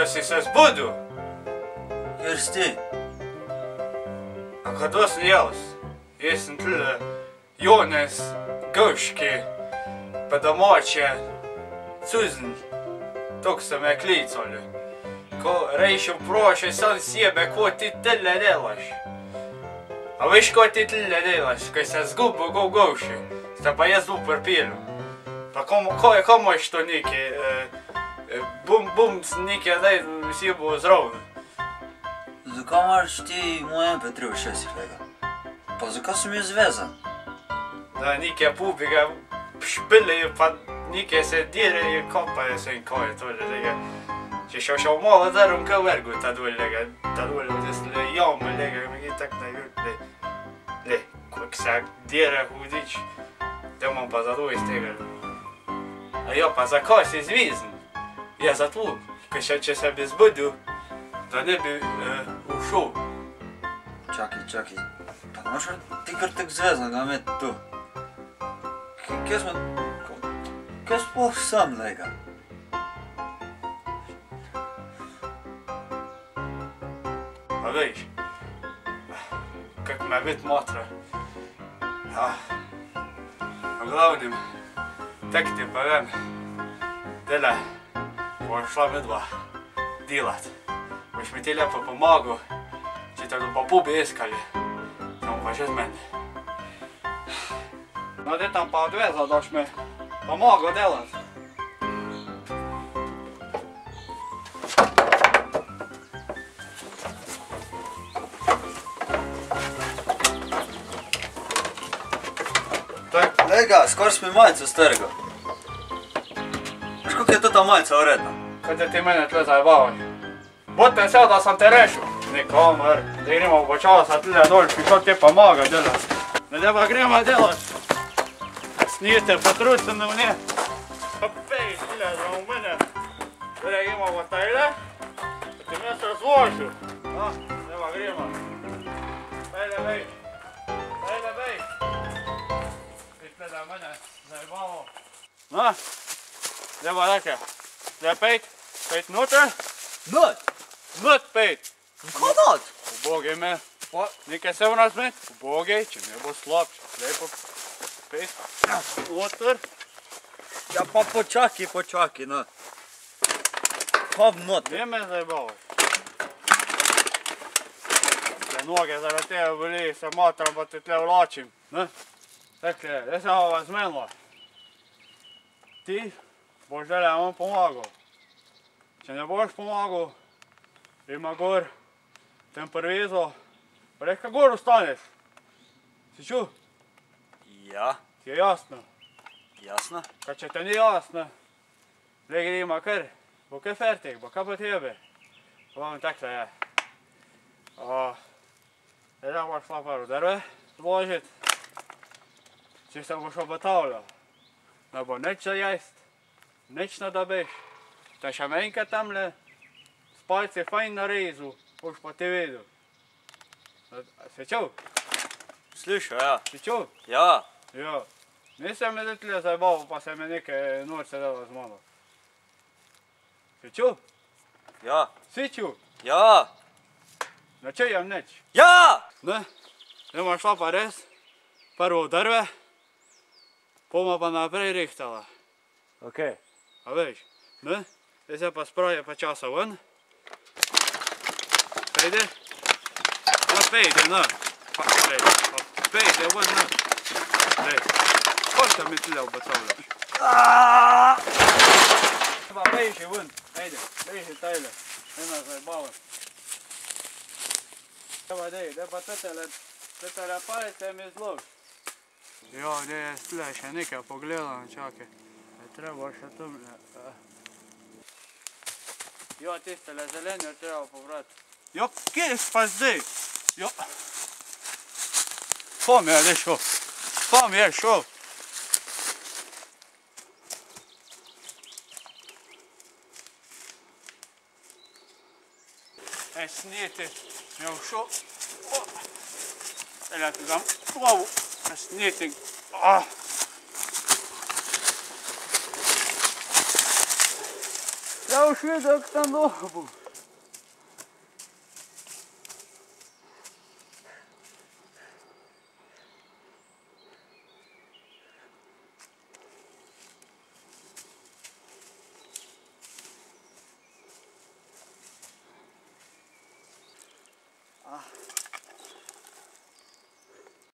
si se zbudu? Kjer si ti? A kdo sem jaz? Jaz sem tule Jonas Govški, pa domače Cuzen, tok so me klicali. Ko rejši vprašaj sam sebe, ko ti tyle delaš. A veš, ko ti tyle delaš, kaj se zgubil go Govši, sta pa jaz bil prpilu. Pa ko imaš to nekaj, bum, nekaj, daj si bo zrovno. Zakaj moraš ti moj MP3 v šestih lega? Pa zakaj sem jaz zvezan? Da nekaj pubiga špilejo, pa nekaj se direjo, kopajo se in ko je tole lega. Če šel malo darom ka vergu ta dole lega, ta dole vzdesle jome lega, mi je tak na jut, le, kak se dire hudič, da imam pa zadoj iz tega. A jo, pa zakaj si zvizen? Ja, zato, če se bi zbudil, da ne bi ušel. Čakaj, pa ne moš ti kar tak zvezan ga imeti tu? Kaj sploh sem lega? A veš, kak me bit motra. A glavnim, tak ti pa vem, dele, boš šla medva delat. Boš mi ti lepo pomagal, če te pa pubi iskali, samo pa še z mene. No, ti tam pa odvezal, daš mi pomagal delat. Lega, skor si mi majico strgal. Veš, koliko je to ta majica vredna? Kaj te ti mene tle zajebavaš? Bote se, da sem te rešil. Nikomer, da gremo počasa tle dol, prišel ti pomaga delat. Ne pa gremo delat. Snijete, potrudite me v nje. Pa pej, tle za v mene. Zdaj gremo v tajle, da ti me se razložil. Ne pa gremo. Pejle, bej. Pejle, bej. Da mene zajebalo. No, zdaj pa tako. Zdaj pejt noter. Not pejt. Ko not? Ubogaj me. Nekaj se v nas met. Ubogaj, če ne bo slabše. Zdaj pa pejt noter. Ja pa počakaj, no. Hop not. Ne me zajebalo. Tle noge zaradi tega boli, se matram pa te tle vlačim. Dakle, zdaj sem vas zmenila. Ti boš zdaj vam pomagal. Če ne boš pomagal, ima gor, tem prvezo, pa reka gor ostaneš. Si čul? Ja. Ti je jasno? Jasno. Kaj če te ni jasno, zdaj gremo kar, bo kaj fertik, bo kaj po tebe. Pa vam takle je. Zdaj boš šla par v drve zložit. Če se boš obotavljal, ne bo nič za jest, nič ne dobiš. Če še menjka tamle, s palci fajn narezu, boš pa ti videl. Si čul? Slišal, ja. Si čul? Ja. Ja. Nisem me tle zajebal, pa se me nekaj norce dalo z mano. Si čul? Ja. Si čul? Ja. Ne čujem nič. Ja! Ne? Zdaj bomo šla pa res, prvo v drve, bomo pa naprej rihtala. Ok. A veš, ne? Zdaj se pa spraje pa časa ven. Pejde? No, pejde, no. Pejde ven, no. Dej. Koliko mi tle obotavljaš? Pa pejši ven, pejde, pejši tajle. Ena zajebala. Dej pa tetele palice mi zlož. Jo, gdje je tle še nekaj pogledam, čakaj. Treba še tumle. Jo, tistele zelenje treba pobrati. Jo, kje je pa zdaj? Jo. Kom je šel? Kom je šel? Snijeti je všel. Zdaj ti dam glavu. Snijeti. Ja už videl, kak tam dobu.